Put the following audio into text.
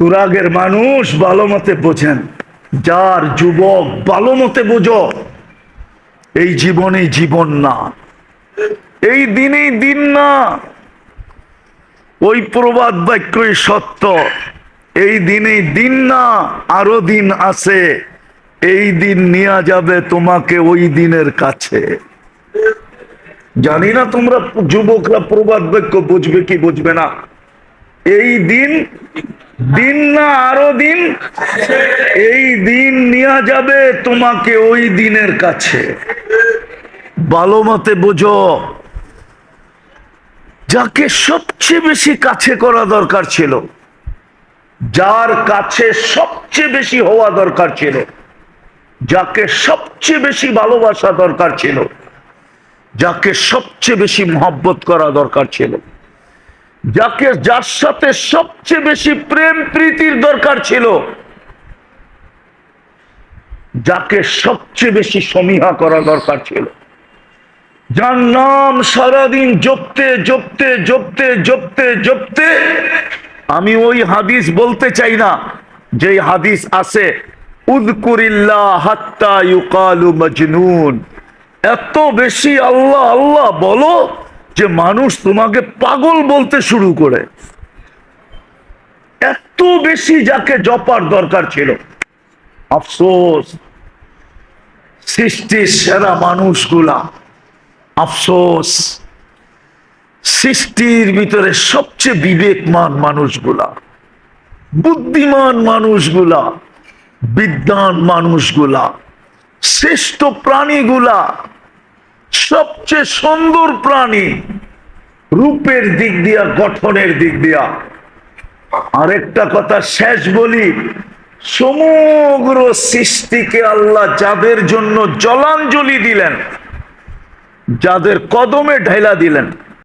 তুরাগের মানুষ ভালো মতে বোঝেন, যার যুবক ভালো মতে বোঝো, এই জীবনেই জীবন না, এই দিনেই দিন না। ওই প্রবাদ বাক্যই সত্য, এই দিনেই দিন না, আরো দিন আছে। এই দিন নিয়ে যাবে তোমাকে ওই দিনের কাছে। জানি না তোমরা যুবকরা প্রবাদ বাক্য বুঝবে কি বুঝবে না। এই দিন দিন না, আরো দিন। এই দিন নিয়ে যাবে তোমাকে ওই দিনের কাছে। ভালো মতে বুঝো, যাকে সবচেয়ে বেশি কাছে করা দরকার ছিল, যার কাছে সবচেয়ে বেশি হওয়া দরকার ছিল, যাকে সবচেয়ে বেশি ভালোবাসা দরকার ছিল, যাকে সবচেয়ে বেশি মহব্বত করা দরকার ছিল, যার সাথে সবচেয়ে বেশি প্রেম প্রীতির দরকার ছিল, যাকে সবচেয়ে বেশি সমীহা করা দরকার ছিল, যার নাম সারাদিন জপতে জপতে জপতে জপতে জপতে, আমি ওই হাদিস বলতে চাই না যে হাদিস আছে উযকুরিল্লাহ হাত্তা ইউকালু মাজনুন, এত বেশি আল্লাহ আল্লাহ বলো যে মানুষ তোমাকে পাগল বলতে শুরু করে। এত বেশি যাকে জপার দরকার ছিল। আফসোস, সৃষ্টির সেরা মানুষগুলা, আফসোস সৃষ্টির ভিতরে সবচেয়ে বিবেকমান মানুষগুলা, বুদ্ধিমান মানুষগুলা, বিদ্বান মানুষগুলা, শ্রেষ্ঠ প্রাণীগুলা, সবচেয়ে সুন্দর প্রাণী রূপের দিক দিয়া, গঠনের দিক দিয়া। আরেকটা কথা শেষ বলি, সমগ্র সৃষ্টিকে আল্লাহ যাদের জন্য জলাঞ্জলি দিলেন, যাদের কদমে ঢাইলা দিলেন,